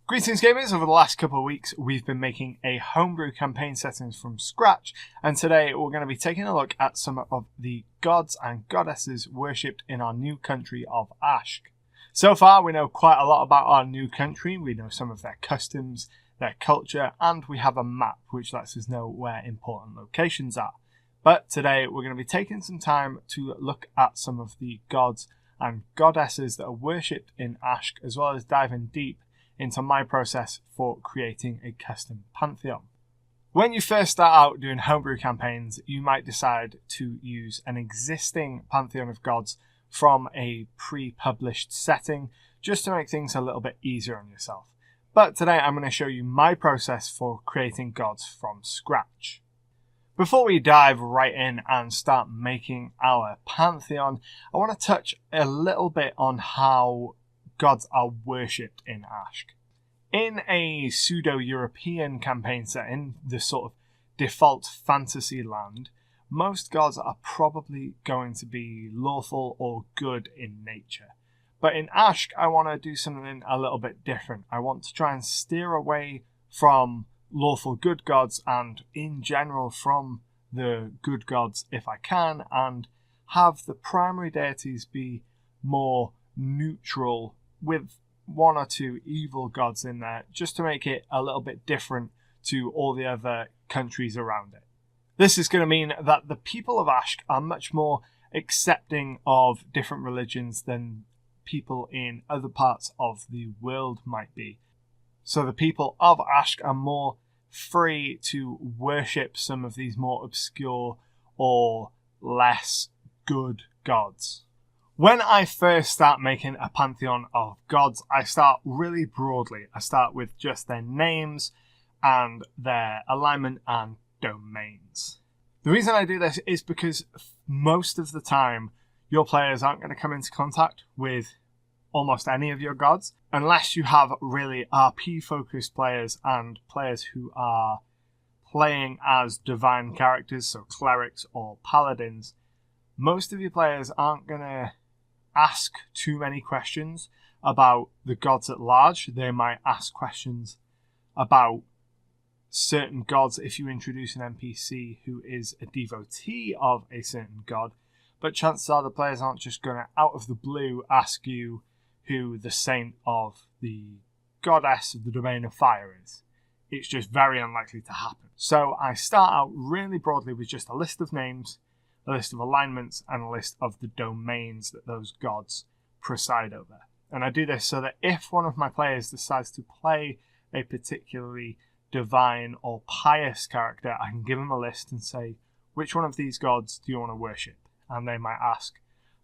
Greetings gamers, over the last couple of weeks we've been making a homebrew campaign settings from scratch, and today we're going to be taking a look at some of the gods and goddesses worshipped in our new country of Ashk. So far we know quite a lot about our new country, we know some of their customs, their culture, and we have a map which lets us know where important locations are. But today we're going to be taking some time to look at some of the gods and goddesses that are worshipped in Ashk, as well as diving deep into my process for creating a custom pantheon. When you first start out doing homebrew campaigns, you might decide to use an existing pantheon of gods from a pre-published setting just to make things a little bit easier on yourself. But today I'm going to show you my process for creating gods from scratch. Before we dive right in and start making our pantheon, I want to touch a little bit on how gods are worshipped in Ashk. In a pseudo-European campaign setting, the sort of default fantasy land, most gods are probably going to be lawful or good in nature. But in Ashk, I want to do something a little bit different. I want to try and steer away from lawful good gods and, in general, from the good gods if I can, and have the primary deities be more neutral with one or two evil gods in there, just to make it a little bit different to all the other countries around it. This is going to mean that the people of Ashk are much more accepting of different religions than people in other parts of the world might be. So the people of Ashk are more free to worship some of these more obscure or less good gods. When I first start making a pantheon of gods, I start really broadly. I start with just their names and their alignment and domains. The reason I do this is because most of the time your players aren't going to come into contact with almost any of your gods unless you have really RP focused players and players who are playing as divine characters, so clerics or paladins. Most of your players aren't going to ask too many questions about the gods at large. They might ask questions about certain gods if you introduce an NPC who is a devotee of a certain god, but chances are the players aren't just going to, out of the blue, ask you who the saint of the goddess of the domain of fire is. It's just very unlikely to happen. So I start out really broadly with just a list of names, a list of alignments, and a list of the domains that those gods preside over. And I do this so that if one of my players decides to play a particularly divine or pious character, I can give them a list and say, which one of these gods do you want to worship? And they might ask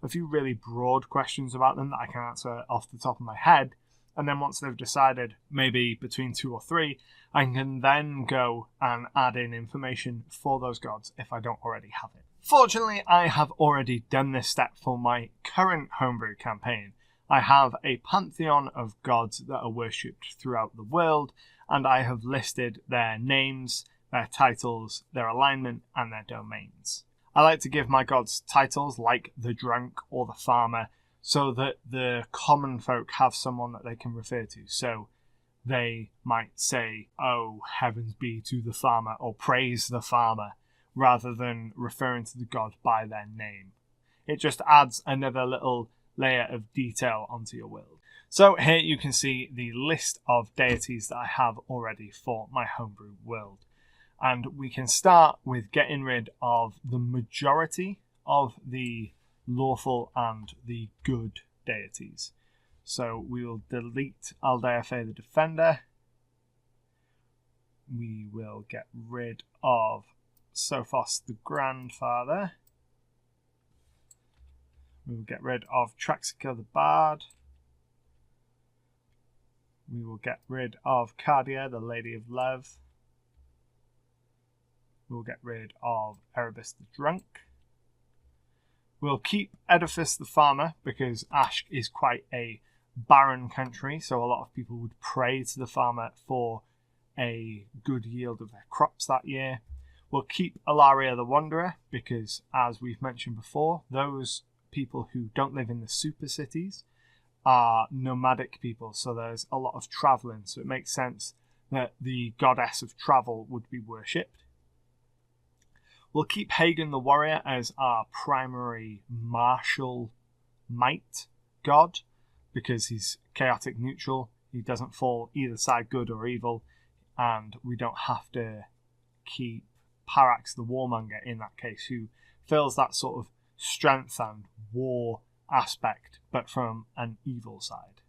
a few really broad questions about them that I can answer off the top of my head. And then once they've decided, maybe between 2 or 3, I can then go and add in information for those gods if I don't already have it. Fortunately, I have already done this step for my current homebrew campaign. I have a pantheon of gods that are worshipped throughout the world, and I have listed their names, their titles, their alignment, and their domains. I like to give my gods titles like the drunk or the farmer, so that the common folk have someone that they can refer to. So they might say, "Oh, heavens be to the farmer," or "praise the farmer," rather than referring to the god by their name. It just adds another little layer of detail onto your world. So here you can see the list of deities that I have already for my homebrew world. And we can start with getting rid of the majority of the lawful and the good deities. So we will delete Aldeafe the Defender. We will get rid of Sophos the Grandfather. We will get rid of Traxica the Bard. We will get rid of Cardia, the Lady of Love. We'll get rid of Erebus the Drunk. We'll keep Edifice the Farmer because Ashk is quite a barren country, so a lot of people would pray to the farmer for a good yield of their crops that year. We'll keep Alaria the Wanderer because, as we've mentioned before, those people who don't live in the super cities are nomadic people, so there's a lot of travelling, so it makes sense that the goddess of travel would be worshipped. We'll keep Hagen the warrior as our primary martial might god, because he's chaotic neutral. He doesn't fall either side, good or evil, and we don't have to keep Parax the warmonger in that case, who fills that sort of strength and war aspect, but from an evil side.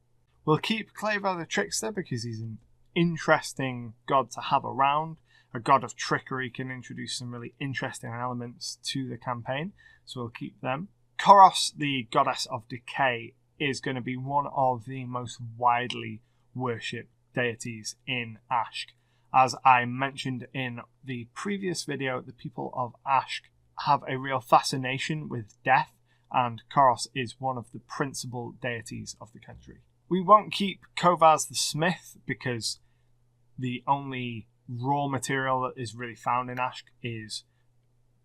We'll keep Clavo the trickster because he's an interesting god to have around. A god of trickery can introduce some really interesting elements to the campaign, so we'll keep them. Koros, the goddess of decay, is going to be one of the most widely worshipped deities in Ashk. As I mentioned in the previous video, the people of Ashk have a real fascination with death, and Koros is one of the principal deities of the country. We won't keep Kovaz the smith because the only raw material that is really found in Ashk is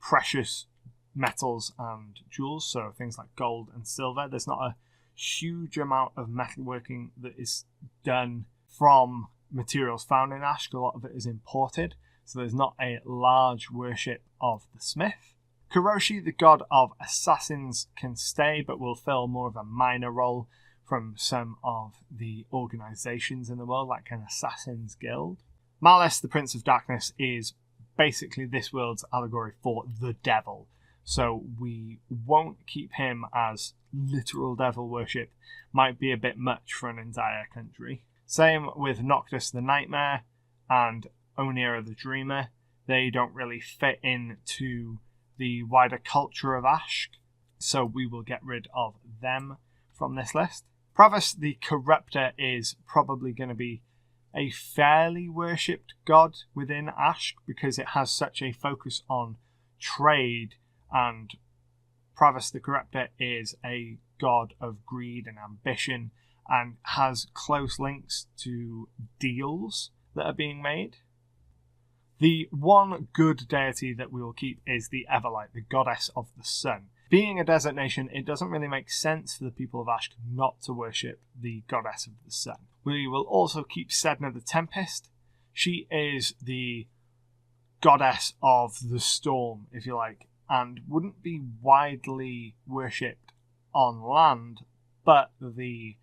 precious metals and jewels, so things like gold and silver. There's not a huge amount of metalworking that is done from materials found in Ashk. A lot of it is imported, so there's not a large worship of the smith. Kuroshi, the god of assassins, can stay, but will fill more of a minor role from some of the organizations in the world, like an assassin's guild. Malice, the prince of darkness, is basically this world's allegory for the devil, so we won't keep him as literal devil worship. Might be a bit much for an entire country. Same with Noctis the Nightmare and Onira the Dreamer. They don't really fit into the wider culture of Ashk, so we will get rid of them from this list. Pravus the Corruptor is probably going to be a fairly worshipped god within Ashk because it has such a focus on trade, and Pravus the Corruptor is a god of greed and ambition and has close links to deals that are being made. The one good deity that we will keep is the Everlight, the goddess of the sun. Being a desert nation, it doesn't really make sense for the people of Ashk not to worship the goddess of the sun. We will also keep Sedna the Tempest. She is the goddess of the storm, if you like, and wouldn't be widely worshipped on land, but the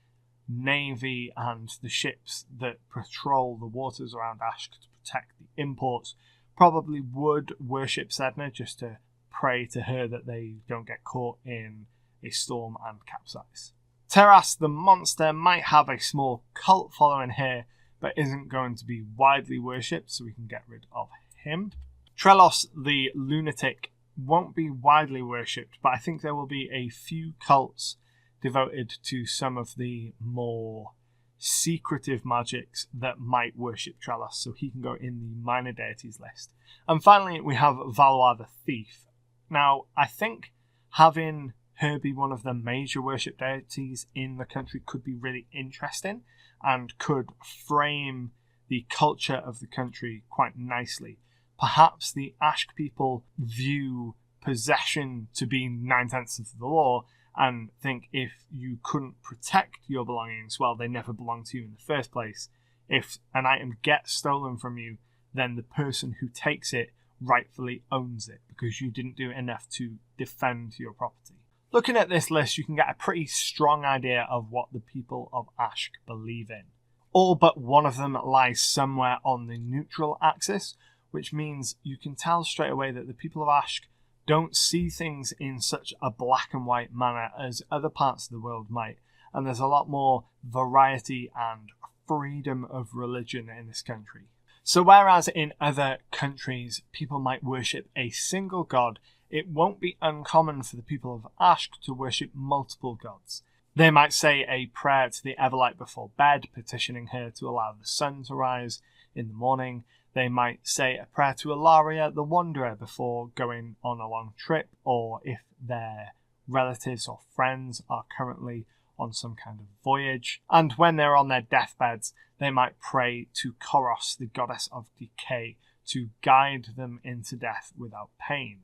navy and the ships that patrol the waters around Ashk to protect the imports probably would worship Sedna just to pray to her that they don't get caught in a storm and capsize. Terras the monster might have a small cult following here, but isn't going to be widely worshipped, so we can get rid of him. Trelos the lunatic won't be widely worshipped, but I think there will be a few cults devoted to some of the more secretive magics that might worship Trelos, so he can go in the minor deities list. And finally, we have Valois the Thief. Now, I think having her be one of the major worship deities in the country could be really interesting and could frame the culture of the country quite nicely. Perhaps the Ashk people view possession to be 9/10 of the law and think if you couldn't protect your belongings, well, they never belonged to you in the first place. If an item gets stolen from you, then the person who takes it rightfully owns it because you didn't do enough to defend your property. Looking at this list, you can get a pretty strong idea of what the people of Ashk believe in. All but one of them lies somewhere on the neutral axis, which means you can tell straight away that the people of Ashk don't see things in such a black and white manner as other parts of the world might, and there's a lot more variety and freedom of religion in this country. So whereas in other countries people might worship a single god, it won't be uncommon for the people of Ashk to worship multiple gods. They might say a prayer to the Everlight before bed, petitioning her to allow the sun to rise in the morning. They might say a prayer to Ilaria the Wanderer before going on a long trip, or if their relatives or friends are currently on some kind of voyage. And when they're on their deathbeds, they might pray to Koros, the goddess of decay, to guide them into death without pain.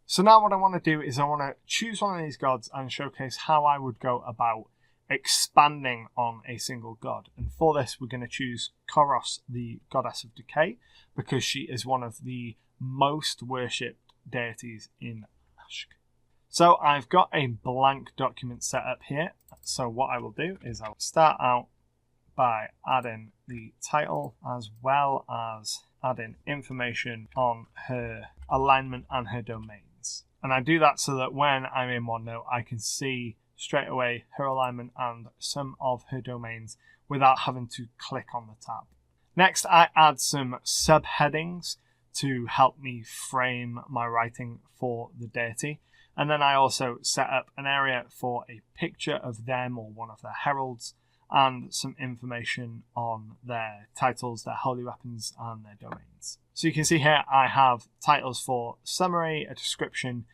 So now what I want to do is I want to choose one of these gods and showcase how I would go about expanding on a single god. And for this, we're going to choose Koros, the goddess of decay, because she is one of the most worshipped deities in Ashk. So I've got a blank document set up here. So what I will do is I'll start out by adding the title as well as adding information on her alignment and her domains. And I do that so that when I'm in OneNote, I can see straight away her alignment and some of her domains without having to click on the tab. Next, I add some subheadings to help me frame my writing for the deity. And then I also set up an area for a picture of them or one of their heralds and some information on their titles, their holy weapons, and their domains. So you can see here I have titles for summary, a description,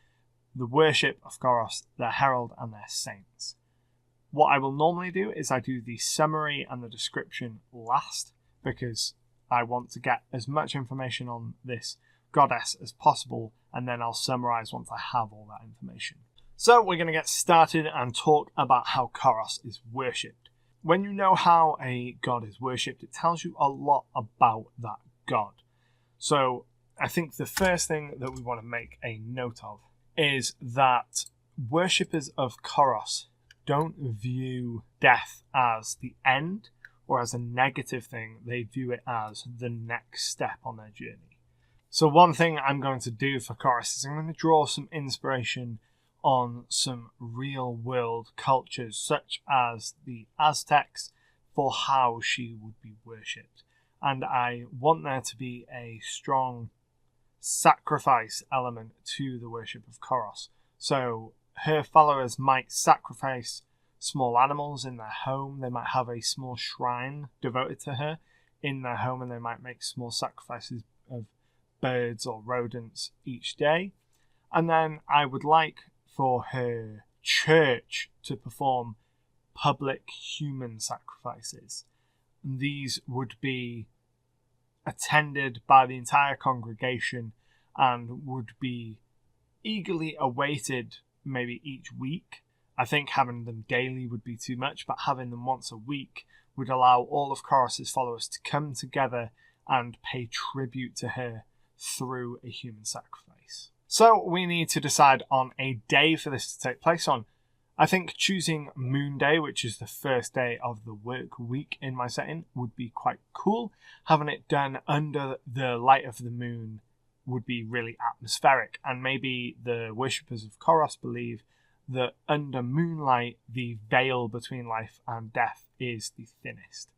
the worship of Koros, their herald, and their saints. What I will normally do is I do the summary and the description last because I want to get as much information on this goddess as possible, and then I'll summarize once I have all that information. So we're going to get started and talk about how Koros is worshipped. When you know how a god is worshipped, it tells you a lot about that god. So I think the first thing that we want to make a note of is that worshippers of Koros don't view death as the end or as a negative thing. They view it as the next step on their journey. So one thing I'm going to do for Koros is I'm going to draw some inspiration on some real-world cultures, such as the Aztecs, for how she would be worshipped. And I want there to be a strong sacrifice element to the worship of Koros. So her followers might sacrifice small animals in their home. They might have a small shrine devoted to her in their home, and they might make small sacrifices of birds or rodents each day. And then I would like for her church to perform public human sacrifices. These would be attended by the entire congregation and would be eagerly awaited maybe each week. I think having them daily would be too much, but having them once a week would allow all of Koros' followers to come together and pay tribute to her through a human sacrifice. So we need to decide on a day for this to take place on. I think choosing Moon Day, which is the first day of the work week in my setting, would be quite cool. Having it done under the light of the moon would be really atmospheric, and maybe the worshippers of Koros believe that under moonlight the veil between life and death is the thinnest.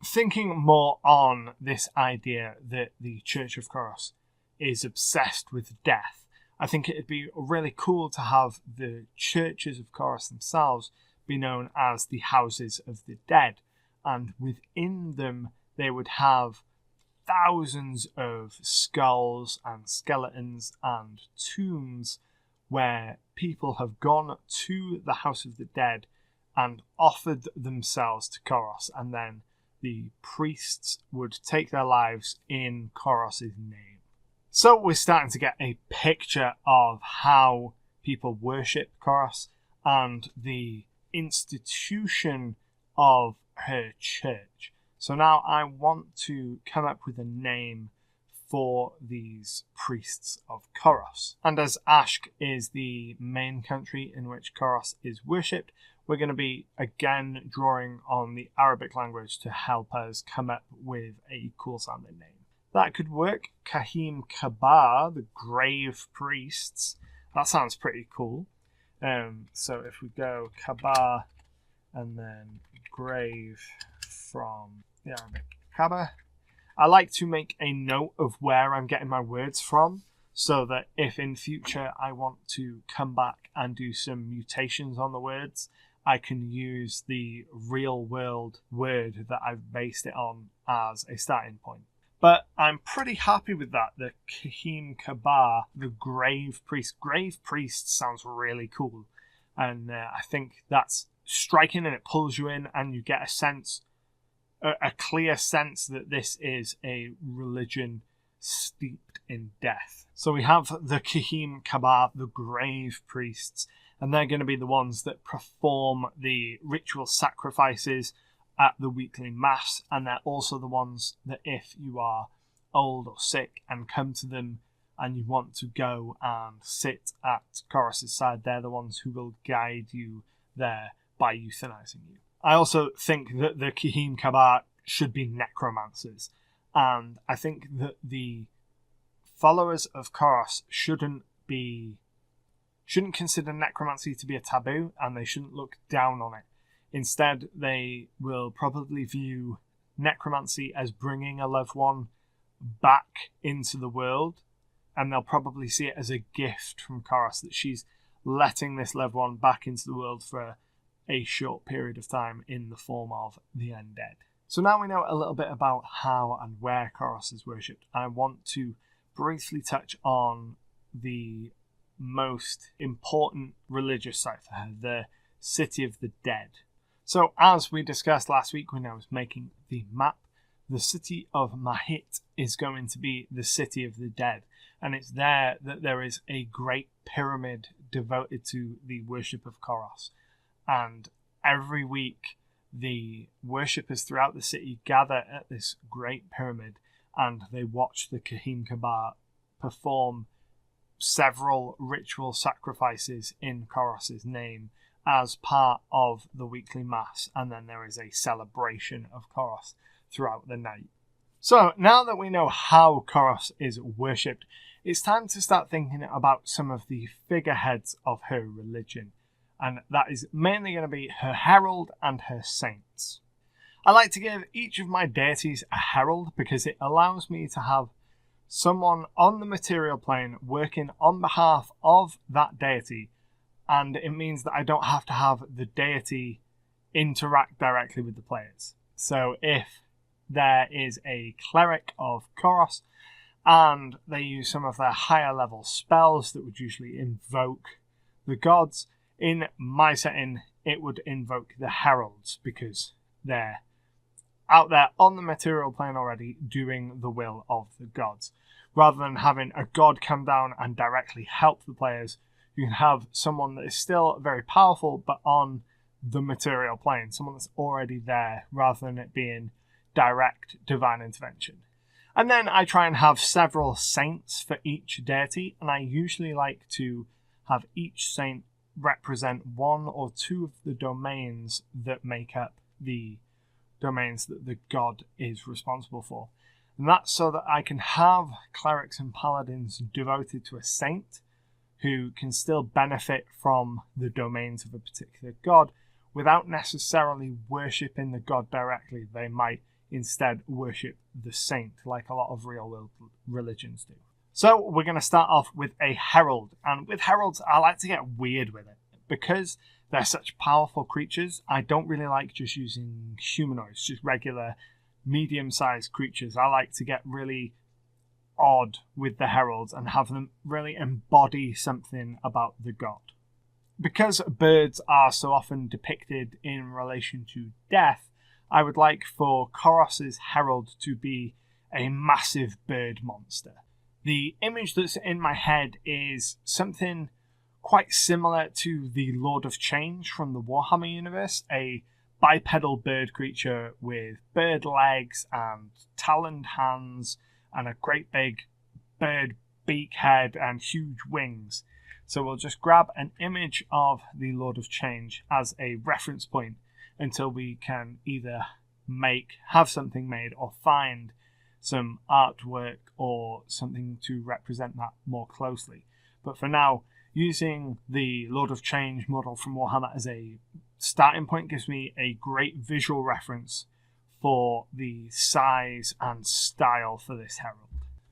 Thinking more on this idea that the Church of Koros is obsessed with death, I think it'd be really cool to have the churches of Koros themselves be known as the houses of the dead, and within them they would have thousands of skulls and skeletons and tombs where people have gone to the house of the dead and offered themselves to Koros, and then the priests would take their lives in Koros' name. So we're starting to get a picture of how people worship Koros and the institution of her church. So now I want to come up with a name for these priests of Koros. And as Ashk is the main country in which Koros is worshipped, we're going to be again drawing on the Arabic language to help us come up with a cool sounding name. That could work. Kahim Kabar, the grave priests. That sounds pretty cool. So if we go Kabar and then grave from the Arabic Kabar. I like to make a note of where I'm getting my words from, so that if in future I want to come back and do some mutations on the words, I can use the real world word that I've based it on as a starting point. But I'm pretty happy with that. The Kahim Kabar, the grave priest. Grave priest sounds really cool. And I think that's striking, and it pulls you in, and you get a sense, a clear sense that this is a religion steeped in death. So we have the Kahim Kabar, the grave priests, and they're going to be the ones that perform the ritual sacrifices at the weekly mass, and they're also the ones that if you are old or sick and come to them and you want to go and sit at Chorus's side, they're the ones who will guide you there by euthanizing you. I also think that the Kahim Kabar should be necromancers, and I think that the followers of Chorus shouldn't consider necromancy to be a taboo, and they shouldn't look down on it. Instead, they will probably view necromancy as bringing a loved one back into the world, and they'll probably see it as a gift from Chorus that she's letting this loved one back into the world for a short period of time in the form of the undead. So now we know a little bit about how and where Chorus is worshipped. I want to briefly touch on the most important religious site for her, the City of the Dead. So as we discussed last week when I was making the map, the city of Mahit is going to be the City of the Dead, and it's there that there is a great pyramid devoted to the worship of Chorus. And every week the worshippers throughout the city gather at this great pyramid and they watch the Kahim Kabar perform several ritual sacrifices in Chorus's name as part of the weekly mass, and then there is a celebration of Chorus throughout the night. So now that we know how Chorus is worshipped, it's time to start thinking about some of the figureheads of her religion, and that is mainly going to be her herald and her saints. I like to give each of my deities a herald because it allows me to have someone on the material plane working on behalf of that deity, and it means that I don't have to have the deity interact directly with the players. So if there is a cleric of Chorus and they use some of their higher level spells that would usually invoke the gods, in my setting it would invoke the heralds because they're out there on the material plane already doing the will of the gods. Rather than having a god come down and directly help the players, you can have someone that is still very powerful but on the material plane, someone that's already there rather than it being direct divine intervention. And then I try and have several saints for each deity, and I usually like to have each saint represent one or two of the domains that make up the domains that the god is responsible for. And that's so that I can have clerics and paladins devoted to a saint who can still benefit from the domains of a particular god without necessarily worshipping the god directly. They might instead worship the saint like a lot of real world religions do. So we're going to start off with a herald, and with heralds I like to get weird with it. Because they're such powerful creatures, I don't really like just using humanoids, just regular medium-sized creatures. I like to get really odd with the heralds and have them really embody something about the god. Because birds are so often depicted in relation to death, I would like for Chorus's herald to be a massive bird monster. The image that's in my head is something quite similar to the Lord of Change from the Warhammer universe, a bipedal bird creature with bird legs and taloned hands and a great big bird beak head and huge wings. So we'll just grab an image of the Lord of Change as a reference point until we can either have something made or find some artwork or something to represent that more closely. But for now, using the Lord of Change model from Warhammer as a starting point gives me a great visual reference for the size and style for this herald.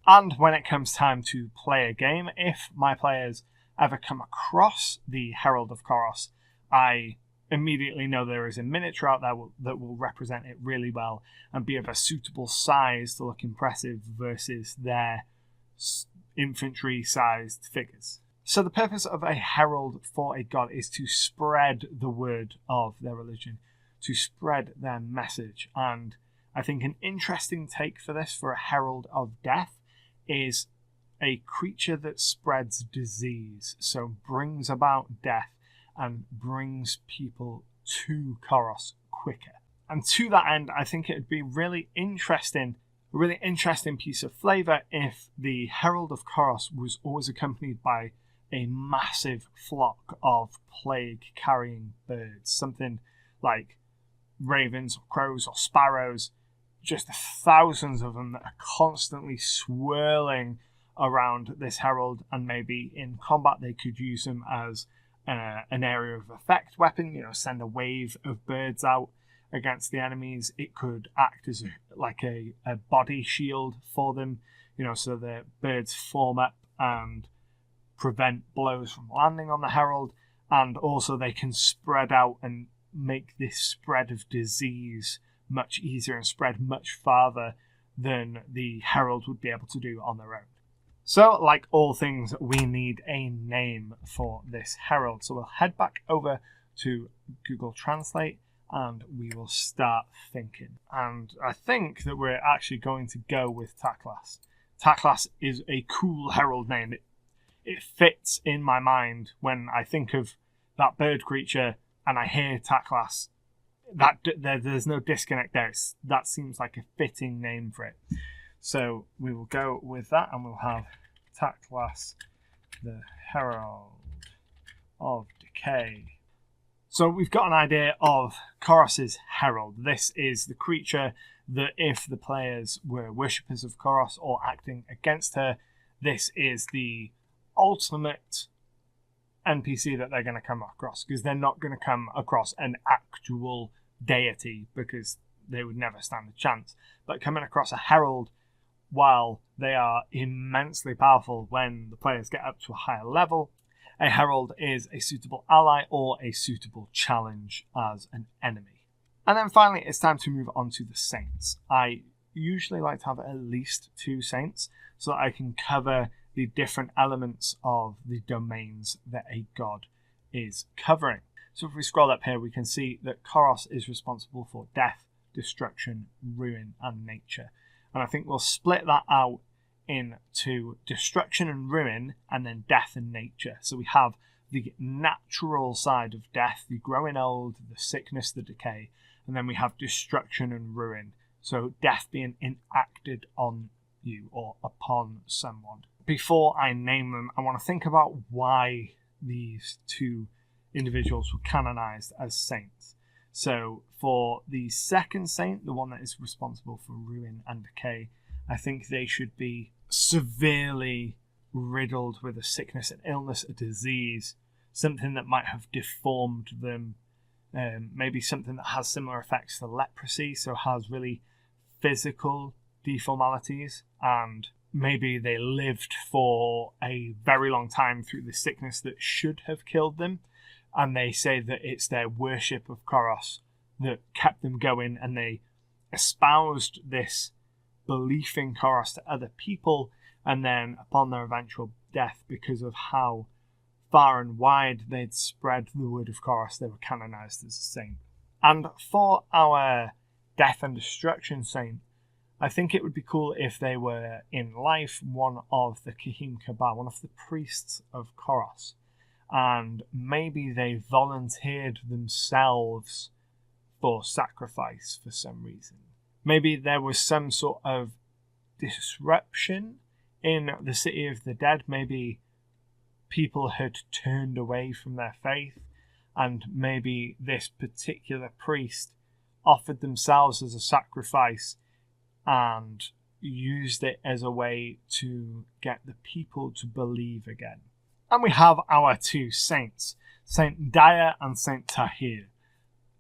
And when it comes time to play a game, if my players ever come across the Herald of Chorus, I immediately know there is a miniature out there that will represent it really well and be of a suitable size to look impressive versus their infantry-sized figures. So the purpose of a herald for a god is to spread the word of their religion, to spread their message. And I think an interesting take for this for a herald of death is a creature that spreads disease, so brings about death and brings people to Icarus quicker. And to that end, I think it would be a really interesting piece of flavour if the Herald of Icarus was always accompanied by a massive flock of plague-carrying birds, something like ravens or crows or sparrows, just thousands of them that are constantly swirling around this herald, and maybe in combat they could use them as an area of effect weapon, send a wave of birds out against the enemies. It could act as a body shield for them, so the birds form up and prevent blows from landing on the herald, and also they can spread out and make this spread of disease much easier and spread much farther than the herald would be able to do on their own. So, like all things, we need a name for this herald. So we'll head back over to Google Translate and we will start thinking. And I think that we're actually going to go with Taklas. Taklas is a cool herald name. It fits in my mind when I think of that bird creature and I hear Taklas. There's no disconnect there. That seems like a fitting name for it. So we will go with that and we'll have Taklas, the Herald of Decay. So we've got an idea of Icarus' herald. This is the creature that if the players were worshippers of Icarus or acting against her, this is the ultimate NPC that they're going to come across, because they're not going to come across an actual deity because they would never stand a chance. But coming across a herald, while they are immensely powerful when the players get up to a higher level, a herald is a suitable ally or a suitable challenge as an enemy. And then finally, it's time to move on to the saints. I usually like to have at least 2 saints so that I can cover the different elements of the domains that a god is covering. So if we scroll up here, we can see that Icarus is responsible for death, destruction, ruin, and nature. And I think we'll split that out into destruction and ruin, and then death and nature. So we have the natural side of death, the growing old, the sickness, the decay, and then we have destruction and ruin. So death being enacted on you or upon someone. Before I name them, I want to think about why these 2 individuals were canonized as saints. So for the second saint, the one that is responsible for ruin and decay, I think they should be severely riddled with a sickness, an illness, a disease, something that might have deformed them, maybe something that has similar effects to leprosy, so has really physical deformalities, and maybe they lived for a very long time through the sickness that should have killed them, and they say that it's their worship of Icarus that kept them going, and they espoused this belief in Icarus to other people, and then upon their eventual death, because of how far and wide they'd spread the word of Icarus, they were canonized as a saint. And for our death and destruction saint, I think it would be cool if they were in life one of the Kahim Kabah, one of the priests of Icarus, and maybe they volunteered themselves for sacrifice for some reason. Maybe there was some sort of disruption in the city of the dead. Maybe people had turned away from their faith, and maybe this particular priest offered themselves as a sacrifice and used it as a way to get the people to believe again. And we have our 2 saints, Saint Daya and Saint Tahir.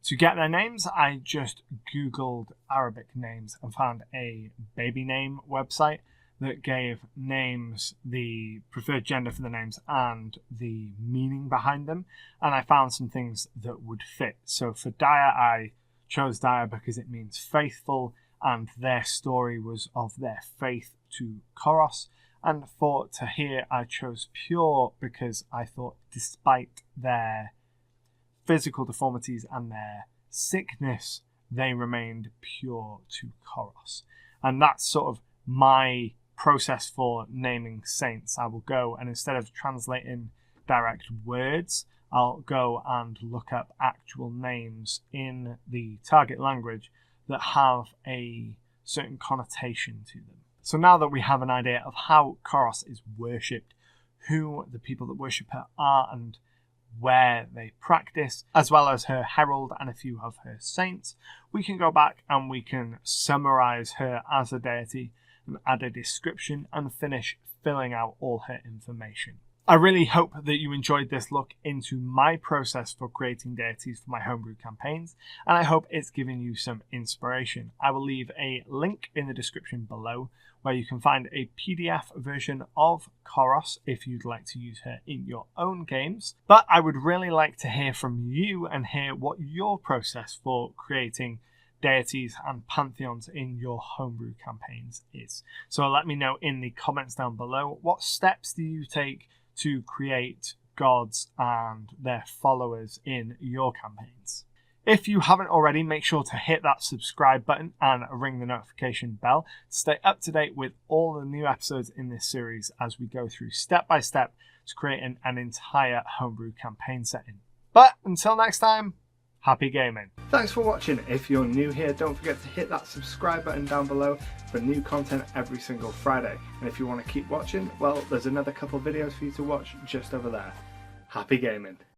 To get their names, I just googled Arabic names and found a baby name website that gave names, the preferred gender for the names, and the meaning behind them. And I found some things that would fit. So for Daya, I chose Daya because it means faithful, and their story was of their faith to Icarus. And for Tahir, I chose pure because I thought despite their physical deformities and their sickness, they remained pure to Icarus. And that's sort of my process for naming saints. I will go and instead of translating direct words, I'll go and look up actual names in the target language that have a certain connotation to them. So now that we have an idea of how Icarus is worshipped, who the people that worship her are and where they practice, as well as her herald and a few of her saints, we can go back and we can summarize her as a deity and add a description and finish filling out all her information. I really hope that you enjoyed this look into my process for creating deities for my homebrew campaigns, and I hope it's given you some inspiration. I will leave a link in the description below where you can find a PDF version of Icarus if you'd like to use her in your own games. But I would really like to hear from you and hear what your process for creating deities and pantheons in your homebrew campaigns is. So let me know in the comments down below, what steps do you take to create gods and their followers in your campaigns? If you haven't already, make sure to hit that subscribe button and ring the notification bell to stay up to date with all the new episodes in this series as we go through step by step to create an entire homebrew campaign setting. But until next time, happy gaming. Thanks for watching. If you're new here, don't forget to hit that subscribe button down below for new content every single Friday. And if you want to keep watching, well, there's another couple videos for you to watch just over there. Happy gaming.